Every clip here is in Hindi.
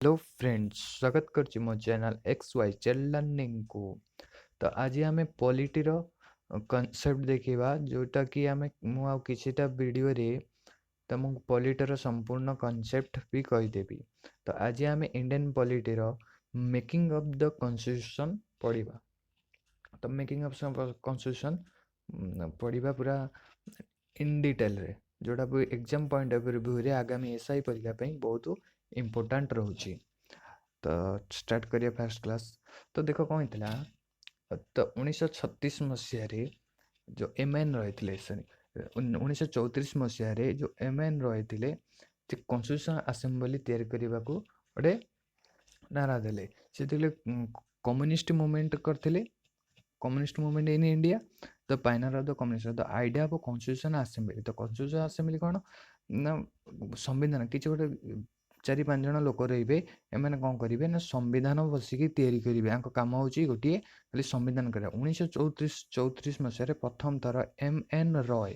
हेलो फ्रेंड्स, स्वागत करछि मो चैनल एक्स वाई चैल लर्निंग को। तो आज आम पॉलिटीर कॉन्सेप्ट देखा जोटा कि आम मु किछिटा वीडियो रे तुमको पॉलिटीर संपूर्ण कॉन्सेप्ट भी कहीदेवी। तो आज आम Indian polity making of the constitution पढ़ा। तो मेकिंग ऑफ कॉन्स्टिट्यूशन पढ़ा पूरा इन डिटेल रे, जोटा भी एग्जाम पॉइंट ऑफ व्यू रे आगामी एसआई परीक्षा बहुत इंपोर्टेंट रोचे। तो स्टार्ट करिए फास्ट क्लास। तो देख कौन होता तो 1936 मसीह जो एम एन रही सॉरी 1934 मसीह जो एम एन रही कन्स्टिट्यूशन आसेम्बली तैयारी करने को गोटे नारा देले। से कम्युनिस्ट मूवमेंट करते communist movement in India. The pioneer of the communist the idea of constitution assembly. तो कन्स्टिट्यूशन असेंबली कौन ना संविधान किसी गोटे 4-5 जन लोक रे एम कौन करेंगे ना संविधान बसिकी तैयारी करेंगे। या कम हो गोटे खाली संविधान कर 1934 मसीह प्रथम थर M N Roy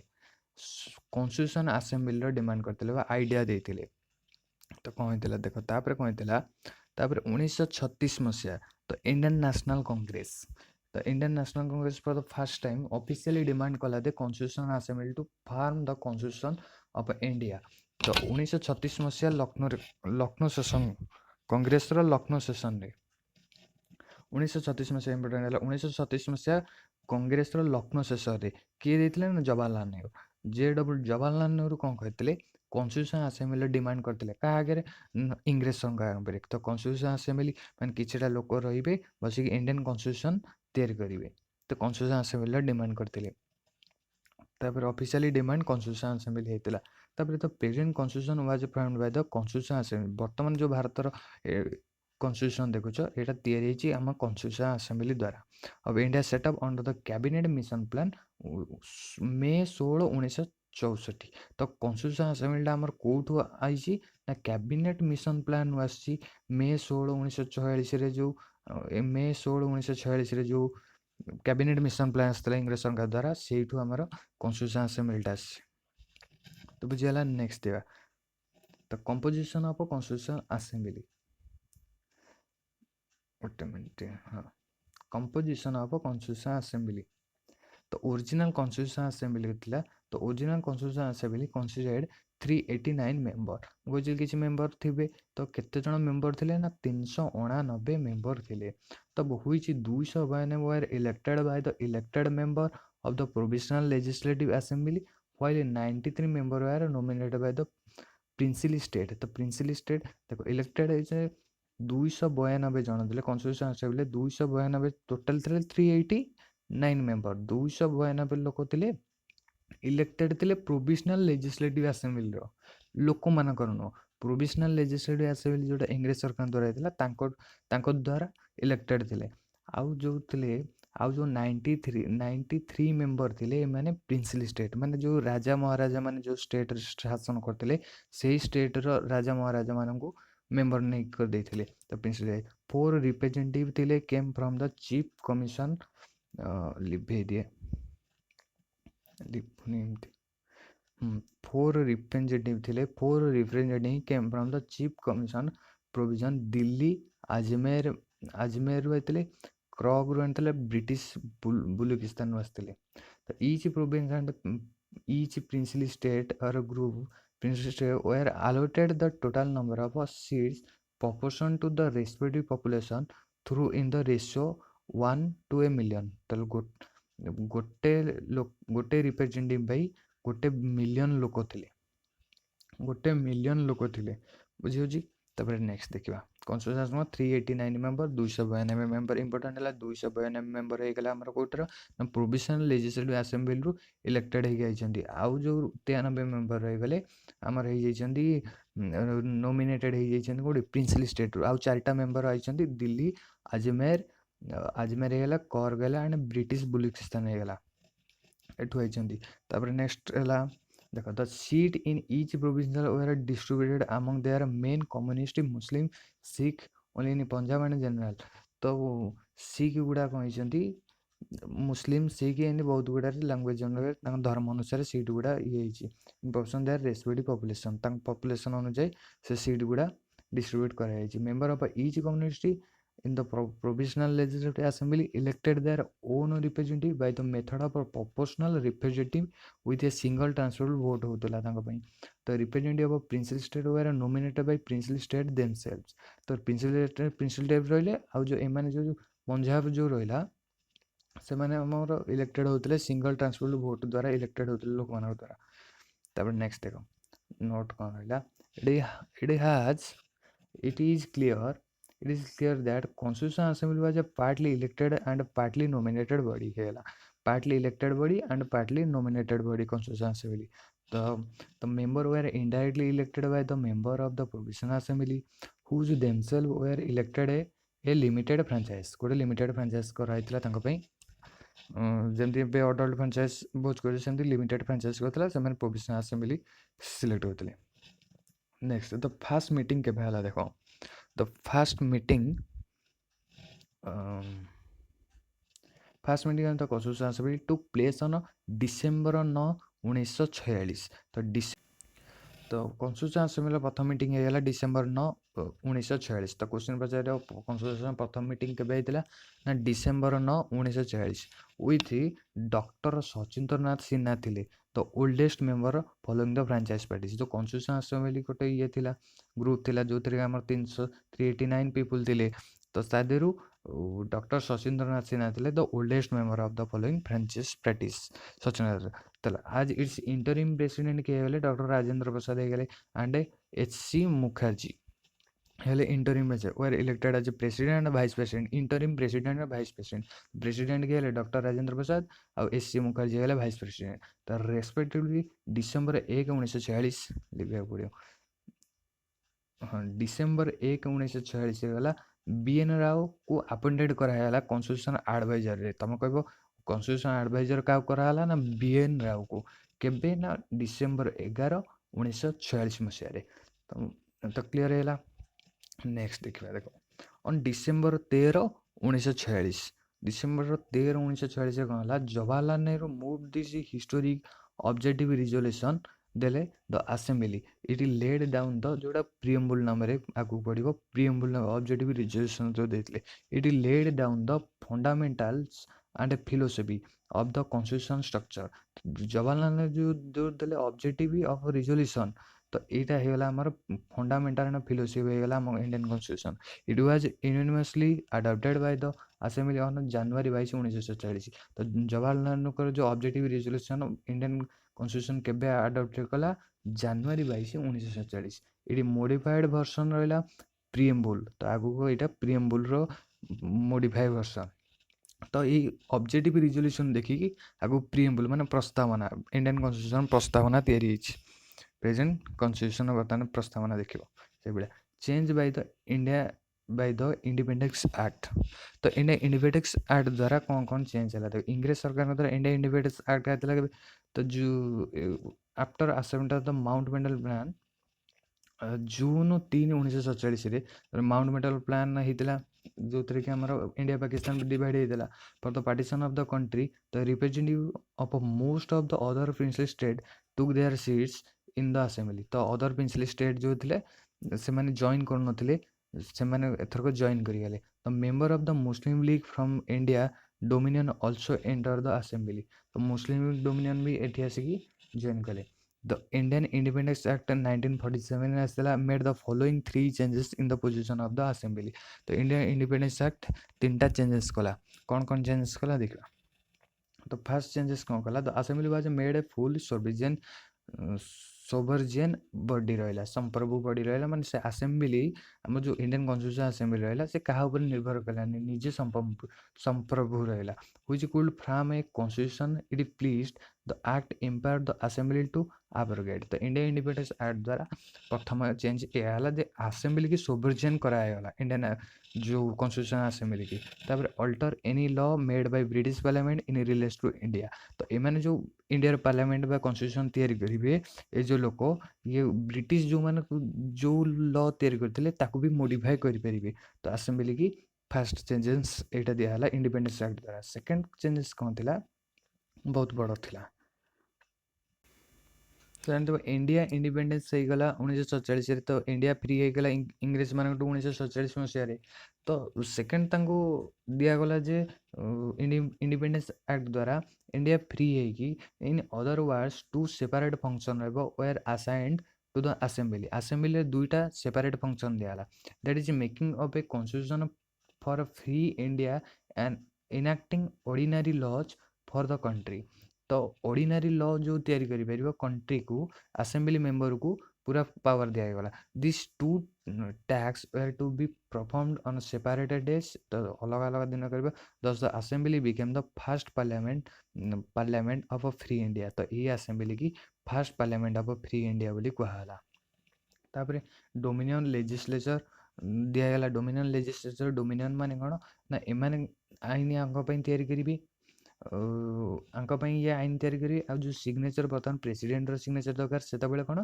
constitution assembly demand करते आइडिया देते। तो कौन होता देख तापर कौन होता 1936 मसीहा तो इंडियन नेशनल कांग्रेस। तो Indian national Congress for the first time officially demand कला the constitution assembly to form the constitution of India. तो 1936 मसीहा Lucknow session Congress Lucknow session रे 1936 मसीहा इंपोर्टेंट है। 1936 मसीहा कांग्रेस लखनऊ सेशन रे किए देथिले ना जवाहरलाल नेहरू। जवाहरलाल नेहरू कौन कहते कॉन्स्टिट्यूशन असेंबली डिमांड करते क्या आगे इंग्रेज सरकार। तो कॉन्स्टिट्यूशन असेंबली मैंने किछिटा लोक रे बसिक इंडियन कॉन्स्टिट्यूशन तैयारी करेंगे। तो कॉन्स्टिट्यूशन असेंबली डिमांड करते ऑफिशियली डिमांड कॉन्स्टिट्यूशन असेंबली होता। तो present constitution was framed by the constitution assembly. बर्तमान जो भारतर कॉन्स्टिट्यूशन देखुच ये आम कॉन्स्टिट्यूशन असेंबली द्वारा। अब India setup under the cabinet mission plan May 16 1964। तो कॉन्स्टिट्यूशन असेंबली आम कौटू आई ना कैबिनेट मिशन प्लान आसी मे 16 1944 जो मे 16 1946 जो कैबिनेट मिशन प्लान आसता इंग्रेज सरकार द्वारा से आमर कॉन्स्टिट्यूशन असेंबलीटा आसी। तो बुझीगला नेक्स्ट देवा तो कंपोजिशन ऑफ कॉन्स्टिट्यूशन असेंबली। गोटे मिनट हाँ कंपोजिशन ऑफ कॉन्स्टिट्यूशन असेंबली। तो ओरिजिनल कॉन्स्टिट्यूशन असेंबली था। तो original constitution assembly considered 389 member बुझे किसी मेंबर थे। तो केते जन मेंबर थे ना 389 मेंबर थे। तब हुई 292 were elected by the elected member of the provisional legislative assembly while 93 member were nominated by the princely state. तो प्रिंसिली स्टेट देखो इलेक्टेड 292 जन थे कॉन्स्टिट्यूशन असेंबली 292 टोटाल थे 389 मेंबर 292 लोक थे इलेक्टेड थे प्रोविजनल लेजिस्लेटिव असेंबली लोक मानकर नुह प्रोविजनल लेजिस्लेटिव असेंबली जोटा इंग्रेज सरकार द्वारा द्वारा इलेक्टेड थे। आउ जो थे आउ जो 93 मेंबर थे माने प्रिंसिली स्टेट माने जो राजा महाराजा माने जो स्टेट शासन करते से स्टेट राजा महाराजा मानू मेंबर नहीं कर देथिले। तो प्रिंसिली 4 रिप्रेजेंटेटिव थे came from the chief commission लिभे दिए लिखुनी एमती 4 रिप्रेजेंटेटिव थे 4 representative came from the chief commission provision Delhi Ajmer Ajmer होते क्रॉग रे ब्रिटिश बुलुकिस्तान आसते। तो each province and each princely state और group princely state were allotted the total number of seats proportion to the respective population through in the ratio 1 to a million। तो गोटे रिप्रेजेंटेटिव भाई गोटे मिलियन लोक थे गोटे मिलियन लोक थे बुझी। तब नेक्स्ट देखा कॉन्स्टिट्यूशन 389 मेंबर 292 मेंबर इंपोर्टेंट है 292 मेंबर होगा आम कौटर ना प्रोविजनल लेजिस्लेटिव असेंबली रू इलेक्टेड होती। आउ जो 93 मेंबर रहीगले आमर नॉमिनेटेड होती कौटी प्रिंसिली स्टेट रू। आउ 4टा मेंबर आई दिल्ली अजमेर अजमेर होगा कर्ग है एंड ब्रिटिश बुलुचिस्तान होगा एठू आई। नेक्स्ट है देख the seat in each province were distributed among their main communist Muslim Sikh only in Punjab and general. तो सिख गुड़ा कौन मुस्लिम सिख एंड बहुत गुड़ा लांगुएज धर्म अनुसार सीट गुड़ा ये person their respective population population अनुसार से सीट गुड़ा डिस्ट्रीब्यूट कराଯାଇଛି। Member of each community in the provisional legislative assembly elected their own representative by the method of proportional representative with a single transferable vote होतला तांका पई। the representative of princely state were nominated by princely state themselves। तो princely state रहले आ जो एमाने जो पंजाब जो रहला ସେମାନେ ଆମର ଇଲେକ୍ଟେଡ୍ ହେଉଥିଲେ ସିଙ୍ଗଲ୍ ଟ୍ରାନ୍ସଫର୍ ଭୋଟ୍ ଦ୍ୱାରା ଇଲେକ୍ଟେଡ୍ ହେଉଥିଲେ ଲୋକମାନଙ୍କ ଦ୍ୱାରା। ତାପରେ ନେକ୍ସଟ ଦେଖ ନୋଟ୍ କ'ଣ ରହିଲା, it is clear that constitutional assembly was a partly elected and partly nominated body ହେଇଗଲା, partly elected body and partly nominated body constitutional assembly। the member were indirectly elected by the member of the provisional assembly whose themselves were elected a limited franchise। ଗୋଟେ limited franchise କରାଯାଇଥିଲା ତାଙ୍କ ପାଇଁ, ଯେମିତି ଏବେ ଅଡଲ୍ଟ ଫ୍ରାଞ୍ଚାଇଜ୍ ଭୋଜ୍ କରୁଛି ସେମିତି ଲିମିଟେଡ୍ ଫ୍ରାଞ୍ଚାଇଜ୍ କରିଥିଲା, ସେମାନେ ପ୍ରୋଭିଜନାଲ୍ ଆସେମ୍ବଲି ସିଲେକ୍ଟ କରିଥିଲେ। ନେକ୍ସଟ ଦ ଫାର୍ଷ୍ଟ ମିଟିଂ କେବେ ହେଲା ଦେଖ, the first meeting the constitutional assembly took place on December 9, 1946। ତ କନଷ୍ଟିଟ୍ୟୁସନାଲ ଆସେମ୍ବଲିର ପ୍ରଥମ ମିଟିଂ ହେଇଗଲା ଡିସେମ୍ବର 9, 1946। ତ କ୍ୱେଶ୍ଚିନ୍ ପଚାରିବ କନଷ୍ଟିଟ୍ୟୁସନ ପ୍ରଥମ ମିଟିଂ କେବେ ହେଇଥିଲା ନା December 9, 1946 with doctor Sachindranath Sinha ଥିଲେ the oldest member following the franchise parties. ତ କନଷ୍ଟିଟ୍ୟୁସନ ଆସେମ୍ବଲି ଗୋଟେ ଇଏ ଥିଲା, ଗ୍ରୁପ୍ ଥିଲା ଯେଉଁଥିରେ ଆମର 389 ପିପୁଲ୍ ଥିଲେ। ତ ତା ଦେହରୁ ଡକ୍ଟର ସଚିନ୍ଦ୍ରନାଥ ସିହ୍ନା ଥିଲେ the oldest member of the following franchise parties. Sachindranath आज इट्स इंटरिम प्रेसिडेंट किए गले डॉक्टर राजेंद्र प्रसाद गले एंड एच.सी. मुखर्जी हेले interim were elected as president and vice president. Interim president and vice president किए डॉक्टर राजेंद्र प्रसाद और एच.सी. मुखर्जी गले वाइस प्रेसिडेंट। तो रेस्पेक्टिवली डिसेम्बर 1, 1946 लिखा पड़ो। हाँ, डिसेम्बर 1, 1946 गला बी.एन. राव को अपॉइंटेड कराला कॉन्स्टिट्यूशन एडवाइजर। तुम कह कॉन्स्टिट्यूशन एडवाइजर क्या कराला ना बी.एन. राव को, केबे ना डिसेम्बर 11, 1946 मसीह। तो क्लीयर है। नेक्स्ट देखा देख ऑन डिसेम्बर 13, 1946 डिसेम्बर 13, 1946 कौन है Jawaharlal Nehru move this historic objective resolution देले the assembly it laid down the जोड़ा प्रियम्बुल नाम आगू पड़ो प्रियम्बुल ऑब्जेक्टिव रिजोल्यूशन जो देते it laid down the fundamentals and philosophy of the constitution structure. Jawaharlal Nehru जो देले ऑब्जेक्टिव ऑफ रिजोल्यूशन तो यहाँ होगा आमर फंडामेंटल एंड फिलोसफी होगा आम Indian constitution. It was universally adopted by the assembly on January 22, 1947। तो जवाहरलाल नेहरू जो ऑब्जेक्टिव रिजोल्यूशन इंडियन कॉन्स्टिट्यूशन केबे अडॉप्ट कला जनवरी 22, 1947। ये मॉडिफाइड वर्सन रहा प्रियम्बुल। तो आगू को यहाँ प्रियम्बुल रो मॉडिफाइड वर्सन। तो ये ऑब्जेक्टिव रिजोल्यूशन देखिए आगू प्रियम्बुल माने प्रस्तावना इंडियन कॉन्स्टिट्यूशन प्रस्तावना तैयारी प्रेजेंट कॉन्स्टिट्यूशन बर्तमान प्रस्तावना देखिए से भाया change by the India by the independence act. तो इंडिया इंडिपेंडेंस एक्ट द्वारा कौन कौन चेंज है तो इंग्रेज सरकार द्वारा इंडिया इंडिपेंडेंस एक्ट आया। तो जो after assembly of the Mountbatten plan June 3, 1947 Mountbatten plan होता जो थी कि आमर इंडिया पाकिस्तान डिवाइड होता for the partition of the country. The representative of most of the other princely state took their seats in the assembly. तो अदर प्रिंसली स्टेट जो थे से मैंने जॉइन कर एथरक जॉइन करगले। The member of the Muslim League from India dominion also enter the assembly. तो मुस्लिम लीग डोमिनियन भी ये आसिक जॉइन कले। The Indian Independence Act 1947 has made the following 3 changes in the position of the assembly। तो Indian Independence Act 3टा चेंजेस कला। कौन कौन चेंजेस कला देखा। तो फर्स्ट चेंजेस कौन कला the assembly was made a full sovereign body रहा संप्रभु बॉडी रहा माने से असेंबली आम जो इंडियन कॉन्स्टिट्यूशन असेंबली रहा से क्या ऊपर निर्भर कलानी निजे संप्रभु रहा which could from a constitution it pleased the act empire the assembly to abrogate. तो इंडिया इंडिपेंडेंस एक्ट द्वारा प्रथम चेंज यह जे असेंबली की सोवर्जियन करागला इंडियन जो कॉन्स्टिट्यूशन असेंबली की। तापर alter any law made by British Parliament in relates to India. तो ये जो इंडिया पार्लियामेंट बा कॉन्स्टिट्यूशन तैयारी करेंगे ये जो लोक ये ब्रिटिश जो मान जो लॉ तैयारी करते ताकू भी मॉडिफाई करेंगे। तो असेंबली की फास्ट चेंजेस यहाँ दिहला इंडिपेंडेंस एक्ट द्वारा। सेकेंड चेंजेस कौन थी बहुत बड़ थी ଜାଣିଥିବ ଇଣ୍ଡିଆ ଇଣ୍ଡିପେଣ୍ଡେନ୍ସ ହେଇଗଲା 1947 ତ ଇଣ୍ଡିଆ ଫ୍ରି ହେଇଗଲା ଇଂରେଜ ମାନଙ୍କଠୁ 1947 ମସିହାରେ। ତ ସେକେଣ୍ଡ ତାଙ୍କୁ ଦିଆଗଲା ଯେ ଇଣ୍ଡିପେଣ୍ଡେନ୍ସ ଆକ୍ଟ ଦ୍ୱାରା ଇଣ୍ଡିଆ ଫ୍ରି ହେଇକି in other words to separate function ରହିବ were assigned to the assembly. ଆସେମ୍ବଲିରେ ଦୁଇଟା ସେପାରେଟ୍ ଫଙ୍କସନ୍ ଦିଆଗଲା, that is making of a constitution for free India and enacting ordinary laws for the country. ତ ଅର୍ଡ଼ିନାରୀ ଲ ଯେଉଁ ତିଆରି କରିପାରିବ କଣ୍ଟ୍ରିକୁ ଆସେମ୍ବଲି ମେମ୍ବରକୁ ପୁରା ପାୱାର ଦିଆଗଲା। This two tasks were to be performed on separated days, ତ ଅଲଗା ଅଲଗା ଦିନ କରିବ। ଦସ୍ the assembly became the first parliament of free India. ତ ଏଇ ଆସେମ୍ବଲି କି first parliament of free India ବୋଲି କୁହାଗଲା। ତାପରେ ଡୋମିନିଅନ୍ ଲେଜିସ୍ଲେଚର ଦିଆଗଲା। ଡୋମିନିଅନ୍ ଲେଜିସ୍ଲେଚର, ଡୋମିନିଅନ୍ ମାନେ କ'ଣ ନା ଏମାନେ ଆଇନ ଆଙ୍କ ପାଇଁ ତିଆରି କରିବେ, ଆଙ୍କ ପାଇଁ ଇଏ ଆଇନ ତିଆରି କରିବେ। ଆଉ ଯେଉଁ ସିଗ୍ନେଚର ବର୍ତ୍ତମାନ ପ୍ରେସିଡେଣ୍ଟର ସିଗ୍ନେଚର ଦରକାର, ସେତେବେଳେ କ'ଣ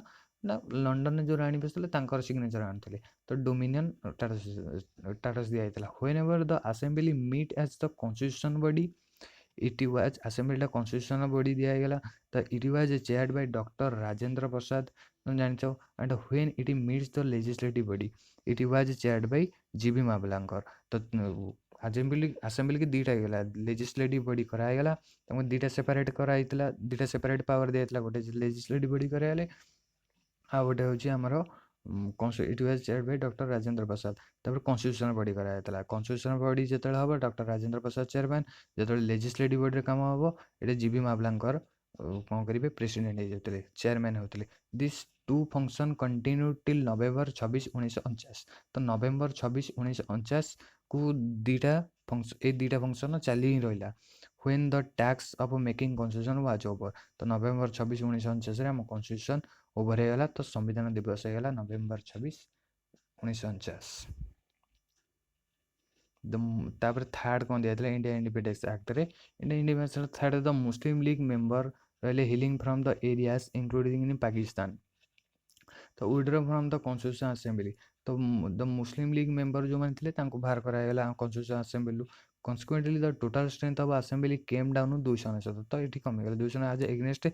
ନା ଲଣ୍ଡନରେ ଯେଉଁ ରାଣୀ ବସିଥିଲେ ତାଙ୍କର ସିଗ୍ନେଚର ଆଣୁଥିଲେ। ତ ଡୋମିନିଅନ୍ ଟାଟସ୍ ଦିଆଯାଇଥିଲା। Whenever the assembly met as the constitution body, it was ଆସେମ୍ବଲିଟା କନଷ୍ଟିଟ୍ୟୁସନ୍ ବଡି ଦିଆଗଲା। ତ it was chaired by doctor Rajendra Prasad, ତମେ ଜାଣିଛ। And when it meets the legislative body, it was chaired by G V Mavalankar. ତ ଆସେମ୍ବଲି କି ଦୁଇଟା ହେଇଗଲା, ଲେଜିସ୍ଲେଟିଭ୍ ବଡି କରାହେଇଗଲା, ତାଙ୍କୁ ଦୁଇଟା ସେପାରେଟ୍ କରାହେଇଥିଲା, ଦୁଇଟା ସେପାରେଟ୍ ପାୱାର ଦିଆଯାଇଥିଲା। ଗୋଟେ ଲେଜିସ୍ଲେଟିଭ୍ ବଡି କରାଗଲେ, ଆଉ ଗୋଟେ ହେଉଛି ଆମର it was chaired by doctor Rajendra Prasad. ତାପରେ କନଷ୍ଟିଟ୍ୟୁସନ୍ ବଡି କରାଯାଇଥିଲା। କନଷ୍ଟିଟ୍ୟୁସନ୍ ବଡି ଯେତେବେଳେ ହେବ ଡକ୍ଟର ରାଜେନ୍ଦ୍ର ପ୍ରସାଦ ଚେୟାରମ୍ୟାନ୍, ଯେତେବେଳେ ଲେଜିସ୍ଲେଟିଭ୍ ବଡିରେ କାମ ହେବ ଏଠି ଜିବି ମାବଲାଙ୍କର କ'ଣ କରିବେ, ପ୍ରେସିଡେଣ୍ଟ ହେଇଯାଉଥିଲେ, ଚେୟାରମ୍ୟାନ୍ ହେଉଥିଲେ। This two function continue till November 26, 1949। ତ ନଭେମ୍ବର 26, 1949କୁ ଏଇ ଦୁଇଟା ଫଙ୍କସନ୍ ଚାଲି ହିଁ ରହିଲା। When the tax of making constitution was over. ତ ନଭେମ୍ବର 26, 1949ରେ ଆମ କନଷ୍ଟିଟ୍ୟୁସନ୍ ଓଭର ହେଇଗଲା। ତ ସମ୍ବିଧାନ ଦିବସ ହେଇଗଲା ନଭେମ୍ବର 26, 1949। ତାପରେ ଥାର୍ଡ଼ କ'ଣ ଦିଆଯାଇଥିଲା ଇଣ୍ଡିଆ ଇଣ୍ଡିପେଣ୍ଡେନ୍ସ ଆକ୍ଟରେ? India independence third the Muslim League member ରହିଲେ hailing from the areas including in Pakistan. ତ withdrew from the constitution assembly. ତ ଦ ମୁସଲିମ୍ ଲିଗ୍ ମେମ୍ବର ଯେଉଁମାନେ ଥିଲେ ତାଙ୍କୁ ବାହାର କରାଗଲା କନଷ୍ଟିଟ୍ୟୁସନ୍ ଆସେମ୍ବଲିରୁ। Consequently the total strength of assembly came down 299। ତ ଏଠି କମିଗଲା 200 as against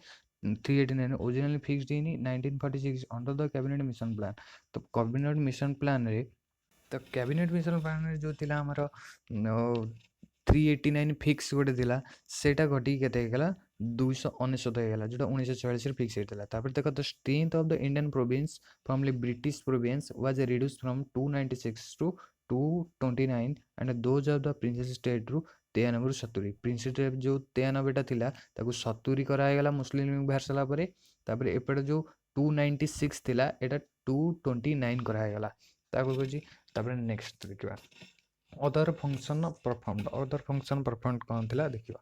389, originally fixed in 1946 under the cabinet mission plan. ତ କ୍ୟାବିନେଟ୍ ମିଶନ ପ୍ଲାନ୍ରେ ଯେଉଁ ଥିଲା ଆମର 389 ଫିକ୍ସ ଗୋଟେ ଥିଲା, ସେଇଟା ଘଟିକି କେତେ ହେଇଗଲା 299 ହେଇଗଲା, ଯେଉଁଟା 1946ରେ ଫିକ୍ସ ହେଇଥିଲା। ତାପରେ ଦେଖ the strength of the Indian province from British province was reduce from 296 to 229 and those of the princes ଷ୍ଟେଟ୍ରୁ 93ରୁ 70। ପ୍ରିନ୍ସେସ୍ ଯେଉଁ 93ଟା ଥିଲା ତାକୁ 70 କରାହେଇଗଲା ମୁସଲିମ୍ ଲିଗ୍ ବାହାରି ସାରିଲା ପରେ। ତାପରେ ଏପଟେ ଯେଉଁ 296 ଥିଲା ଏଇଟା 229 କରାହେଇଗଲା। ତାକୁ କହୁଛି। ତାପରେ ନେକ୍ସଟ ଦେଖିବା other function performed. Other function performed କ'ଣ ଥିଲା ଦେଖିବା।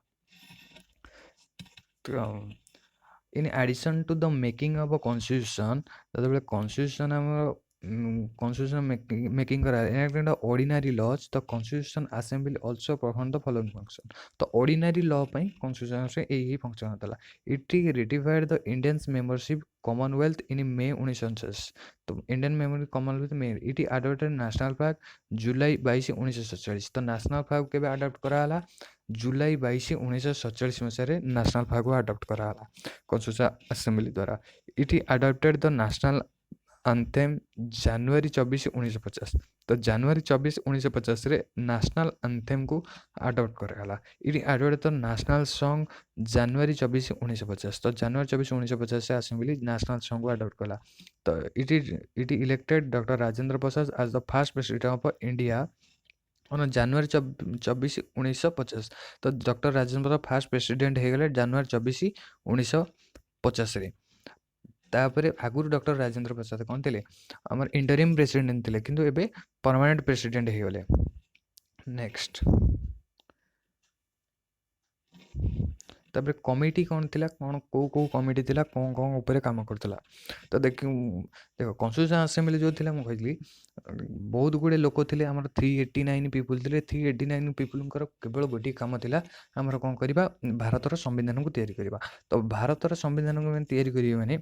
In addition to the making of constitution, ଯେତେବେଳେ କନଷ୍ଟିଟ୍ୟୁସନ୍ ଆମର କନଷ୍ଟିଟ୍ୟୁସନ୍ ମେକିଂ କରାଗଲା ଅର୍ଡ଼ିନାରୀ ଲଜ୍, ତ constitution assembly also perform the following function. ତ ଅର୍ଡ଼ିନାରୀ ଲ ପାଇଁ କନଷ୍ଟିଟ୍ୟୁସନ୍ରେ ଏଇ ଫଙ୍କସନ୍ ଥିଲା। It ratified the Indians membership commonwealth in May 1949। ତ Indian member commonwealth May. It adopted national flag July 22, 1947। ତ ନ୍ୟାସନାଲ୍ ଫ୍ଲାଗ୍ କେବେ ଆଡପ୍ଟ କରାଗଲା? ଜୁଲାଇ 22, 1947 ମସିହାରେ ନ୍ୟାସନାଲ୍ ଫ୍ଲାଗ୍କୁ ଆଡପ୍ଟ କରାଗଲା କନଷ୍ଟିଟ୍ୟୁସନ୍ ଆସେମ୍ବଲି ଦ୍ୱାରା। ଇଟ୍ ଆଡପ୍ଟେଡ୍ ଦ ନ୍ୟାସନାଲ୍ ଆନ୍ଥେମ୍ ଜାନୁଆରୀ 24, 1950। ତ ଜାନୁଆରୀ 24, 1950ରେ ନ୍ୟାସନାଲ୍ ଆନ୍ଥେମ୍କୁ ଆଡପ୍ଟ କରାଗଲା। It adopted the national song January 24, 1950। ତ ଜାନୁଆରୀ 24, 1950ରେ ଆସେମ୍ବଲି ନ୍ୟାସନାଲ୍ ସଙ୍ଗ୍କୁ ଆଡପ୍ଟ କଲା। ତ it elected doctor Rajendra Prasad as the first president of India January 24, 1950। ତ doctor Rajendra Prasad first president ହେଇଗଲେ ଜାନୁଆରୀ 24, 1950ରେ। ତାପରେ ଆଗରୁ ଡକ୍ଟର ରାଜେନ୍ଦ୍ର ପ୍ରସାଦ କ'ଣ ଥିଲେ? ଆମର ଇଣ୍ଟରିମ୍ ପ୍ରେସିଡେଣ୍ଟ ଥିଲେ, କିନ୍ତୁ ଏବେ ପରମାନେଣ୍ଟ ପ୍ରେସିଡେଣ୍ଟ ହେଇଗଲେ। ନେକ୍ସଟ ତାପରେ କମିଟି କ'ଣ ଥିଲା, କ'ଣ କେଉଁ କମିଟି ଥିଲା, କ'ଣ ଉପରେ କାମ କରୁଥିଲା? ତ ଦେଖ କନଷ୍ଟିଟ୍ୟୁସନ୍ ଆସେମ୍ବଲି ଯେଉଁ ଥିଲା ମୁଁ କହିଲି ବହୁତ ଗୁଡ଼ିଏ ଲୋକ ଥିଲେ, ଆମର 389 ପିପୁଲ୍ ଥିଲେ। 389 ପିପୁଲଙ୍କର କେବଳ ଗୋଟିଏ କାମ ଥିଲା, ଆମର କ'ଣ କରିବା, ଭାରତର ସମ୍ବିଧାନକୁ ତିଆରି କରିବା। ତ ଭାରତର ସମ୍ବିଧାନକୁ ତିଆରି କରିବେ ମାନେ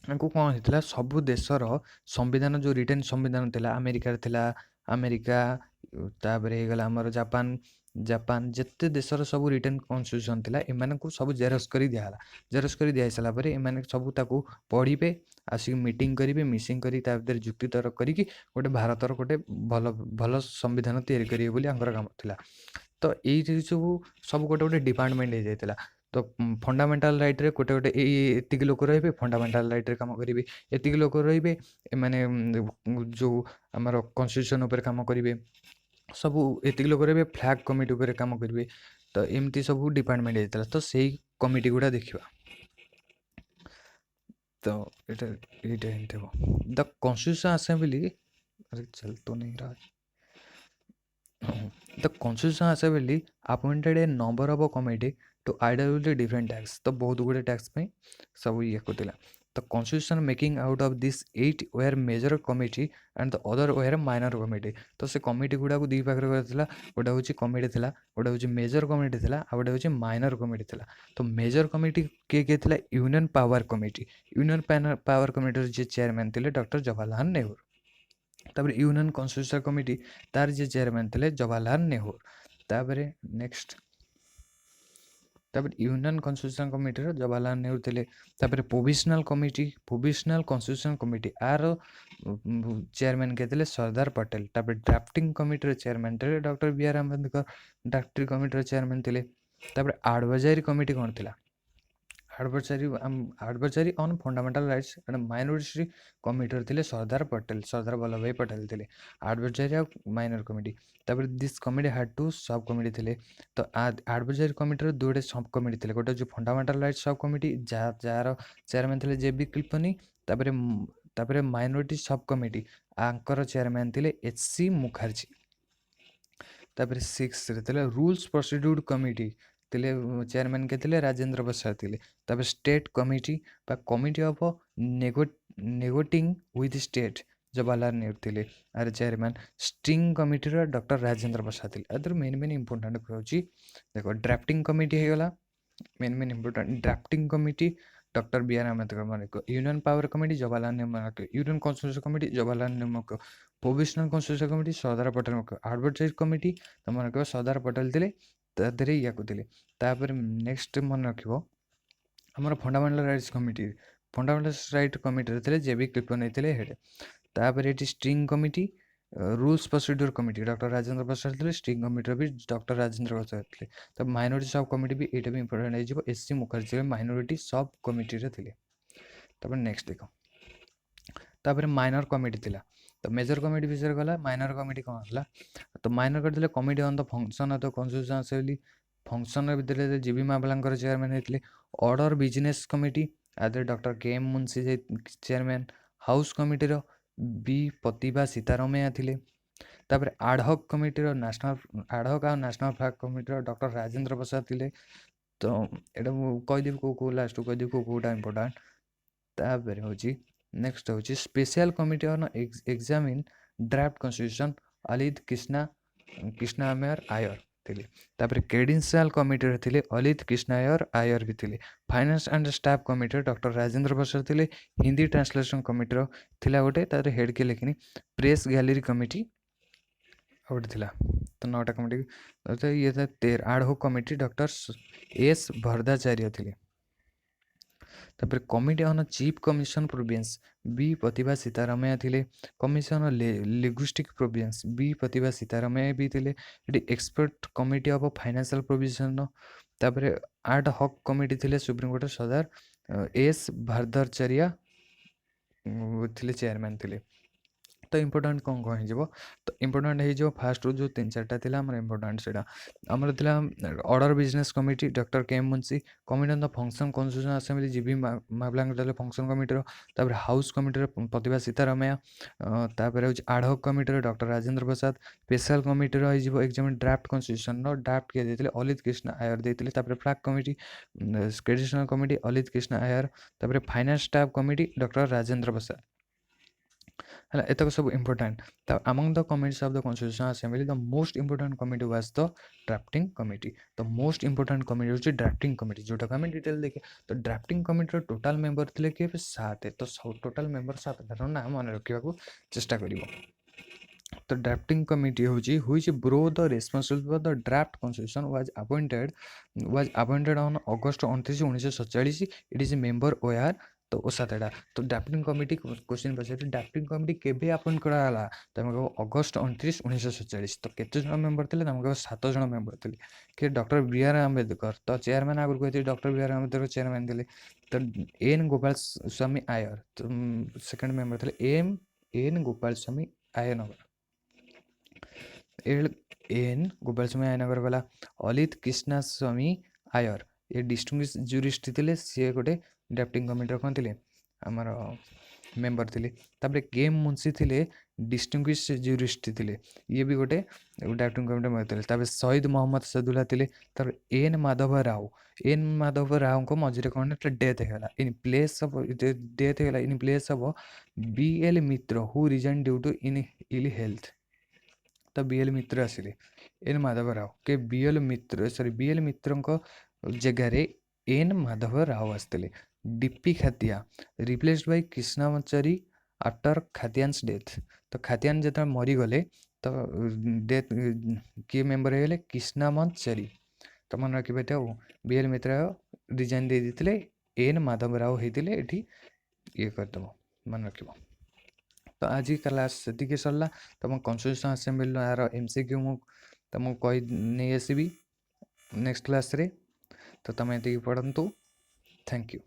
ତାଙ୍କୁ କ'ଣ ହେଇଥିଲା, ସବୁ ଦେଶର ସମ୍ବିଧାନ ଯେଉଁ ରିଟେନ୍ ସମ୍ବିଧାନ ଥିଲା, ଆମେରିକାର ଥିଲା, ଆମେରିକା, तापर हो गला आमर जापान जापान जिते देशर सब रिटर्न कन्स्टिट्यूशन थिला एमानकु सब जेरक्स करी दियाला जेरक्स करी दिया सारा पर एमाने सब ताकू पढ़िबे आसिक मीटिंग करेंगे मिसिंग करी ता भीतर जुक्ति तर्क करिकी गोटे भारतर गोटे भल भल संविधान तैयारी करेंगे बोली आंकर काम थिला। तो ये सब गोटे गोटे डिपार्टमेंट हो जाता तो फंडामेंटाल राइट रे गोटे गोटे एतिक लोक रे फंडामेंटाल राइट रे काम करेंगे एतिक लोक रे माने जो आमर कन्स्टिट्यूशन उपर काम करेंगे सब एतिक लोक रे फ्लैग कमिटी उपर काम करेंगे तो एमती सब डिपार्टमेंट होता तो सही कमिटी गुड़ा देखा तो ये द कन्स्टिट्यूशन असेंबली अरे चल तो नहीं रहा the constitution assembly appointed a number of a committee to identify the different tax तो बहुत गुड़े टैक्स पे सब ये करथिला the constitution making out of this 8 were major committee and the other were minor committee तो से कमिटी गुड़ा को दी पाकर करथिला गोटा होची कमिटी थिला गोटा होची मेजर कमिटी थिला आ गोटा होची माइनर कमिटी थिला तो मेजर कमिटी के थिला union power committee union power committee जे चेयरमैन थिले डॉक्टर जवाहरलाल नेहरू तापर यूनियन कन्स्टिट्यूशन कमिटी तार जे चेयरमैन थे जवाहरलाल नेहरू तापर नेक्स्ट तापर union constitution committee Jawaharlal Nehru थे तापर प्रोविजनल कन्स्टिट्यूशन कमिटी आर चेयरमैन के थे सरदार पटेल तापर ड्राफ्टिंग कमिटी चेयरमैन थे doctor B R Ambedkar drafting committee chairman थे तापर एडवाइजरी कमिटी कौन थी advisory on fundamental rights and minority committee थे सरदार वल्लभ भाई पटेल थे एडवर्सरी माइनर कमिटी तापर this committee had two sub committee थे तो एडवर्सरी कमिटी दुईटे सब कमिटी थे गोटे जो फंडामेंटल राइट्स सब कमिटी जार चेयरमैन थे जे बी कृपनी तापर माइनॉरिटी सब कमिटी आंकर चेयरमैन थे एच सी मुखर्जी तापर 6 रे रूल्स प्रोसीड्यूर कमिटी ଥିଲେ ଚେୟାରମ୍ୟାନ୍ କେ ଥିଲେ ରାଜେନ୍ଦ୍ର ପ୍ରସାଦ ଥିଲେ ତାପରେ ଷ୍ଟେଟ୍ କମିଟି ବା committee of negotiating with state Jawaharlal Nehru ଥିଲେ ଆର ଚେୟାରମ୍ୟାନ୍ ଷ୍ଟ୍ରିଙ୍ଗ କମିଟିର ଡକ୍ଟର ରାଜେନ୍ଦ୍ର ପ୍ରସାଦ ଥିଲେ ଆଦର ମେନ୍ ଇମ୍ପୋର୍ଟାଣ୍ଟ ହେଉଛି ଦେଖ ଡ୍ରାଫ୍ଟିଂ କମିଟି ହେଇଗଲା main important drafting committee doctor B R Ambedkar मानक union power committee Jawaharlal Nehru मानक union constitution committee Jawaharlal Nehru मानक provisional constitution committee Sardar Patel मानक एडवर्टाइज कमिटी तो मानक सरदार पटेल थे तादे या तापर नेक्स्ट मन रख आमर फंडामेंटल राइट्स कमिटी थे जे बी कृपन थे हेड तापर ये steering committee rules procedure committee doctor Rajendra Prasad थे स्ट्रिंग कमिटी भी डॉक्टर राजेंद्र प्रसाद थे तो माइनॉरिटी सब कमिटी भी यहाँ भी इंपोर्टेंट हो S C Mukherjee minority sub committee थे तापर नेक्स्ट देख तापर माइनर कमिटी थिला तो मेजर कमिटी विषय गला माइनर कमिटी कौन है तो माइनर करते committee on the function of the constitution assembly function भितर जीवी मावलांकर चेयरमैन होते ऑर्डर बिजनेस कमिटी आदि doctor K M Munshi chairman house committee B Pattabhi Sitaramayya थे तापर आडहक कमिटी नेशनल आडहक आ national flag committee doctor Rajendra Prasad थे तो यहाँ कहीदेवी कौ लास्ट कहीदेवी कौटा इंपोर्टाट तापर हूँ नेक्स्ट हूँ special committee on examine draft constitution Alladi Krishna अमेयर आयर थे तापर क्रेडेंशियल कमिटी थे अलित कृष्ण आयर भी थे finance and staff committee doctor Rajendra Prasad थे हिंदी ट्रांसलेशन कमिटी थिला गोटे तार हेड के लिखनी प्रेस गैलरी कमिटी गोटे थिला तो 9टा कमिटी तो ये 13 ad hoc committee doctor S Varadachariar थे तापर committee on chief commission provisions B Pattabhi Sitaramayya थे commission on linguistic provisions B Pattabhi Sitaramayya भी थे ये expert committee of financial provision तापर आड हक कमिटी थे supreme court Sardar S Varadachariar थे चेयरमैन थे तो इंपोर्टाट कौन कौन हो तो इंपोर्टाट हो फास्ट जो 3-4टा थी आम इंपोर्टाट से आमर थी order business committee doctor K M Munshi committee on the function constitution assembly G V Mavalankar function committee तापर हाउस कमिटी प्रतिभा सीतारमैया तापर हूँ ad hoc committee doctor Rajendra Prasad special committee हो एग्जाम ड्राफ्ट कन्स्टिट्यूशन ड्राफ्ट किए देते अलित कृष्ण आयर देते तापर flag committee credential committee Alladi Krishna Ayyar तापर finance staff committee doctor Rajendra Prasad है एतक सब इंपोर्टाट तो among the committees of the constitution assembly the most important committee was the drafting committee तो मोस्ट इंपोर्टाट कमिटी हूँ ड्राफ्टिंग कमिटी जोटा आम डिटेल देखे तो ड्राफ्टिंग कमिटी टोटाल मेंबर थे कि 7 तो टोटाल मेंबर 7 ना मन रखा चेष्टा कर तो ड्राफ्टिंग कमिटी होची व्हिच ब्रो the responsible for the draft constitution was appointed on August 29 1947 it is a member ओआर तो ओसातेडा तो ड्राफ्टिंग कमिटी क्वेश्चन पचारे ड्राफ्टिंग कमिटी केबे अपॉइंट कराला तमे कहबो अगस्त 29 1947 तो केते जण मेंबर थिले तमे कहबो 7 जण मेंबर थिले कि डॉक्टर बी.आर. आंबेडकर तो चेयरमैन आगुर कहते डॉक्टर बी.आर. आंबेडकर चेयरमैन थिले तो एन गोपाल स्वामी आयर तो सेकंड मेंबर थिले एन गोपाल स्वामी आयनगर एन गोपाल स्वामी आयनगर गला अलित कृष्णा स्वामी आयर ये डिस्टिंग्विश ज्यूरिस्ट थे सी गोटे ड्राफ्टिंग कमिटी कौन थे आमर मेंबर थे तापर के मुंशी थे डिस्टिंग्विश ज्यूरिस्ट थे ये भी गोटे ड्राफ्टिंग कमिटी मेंबर थे शहीद मोहम्मद सदुल्ला थे तापर एन माधव राव को मझे कौन डेथ होगा इन प्लेस ऑफ डेथ होगा in place of B L. Mitra who resign due to in ill health तो बी.एल. मित्र आसिले एन माधव राव के बी.एल. मित्र जगार एन माधव राव आसते डीपी खातिया replaced by Krishnamachari after खातियान्स death तो खातियान जो मरीगले तो डेथ किए मेंबर होगले कृष्णामचारी तो मन रखिए बी.एल. मित्र रिजाइन दे देते एन माधव राव होते ये करदेव मन रख तो आज क्लास से सरला तुम कन्स्टिट्यूशन असेंबली यार एमसीक्यू तुमको कही नहीं आसबि नेक्स्ट क्लास रे तो तुम ये पढ़ंतु थैंक यू।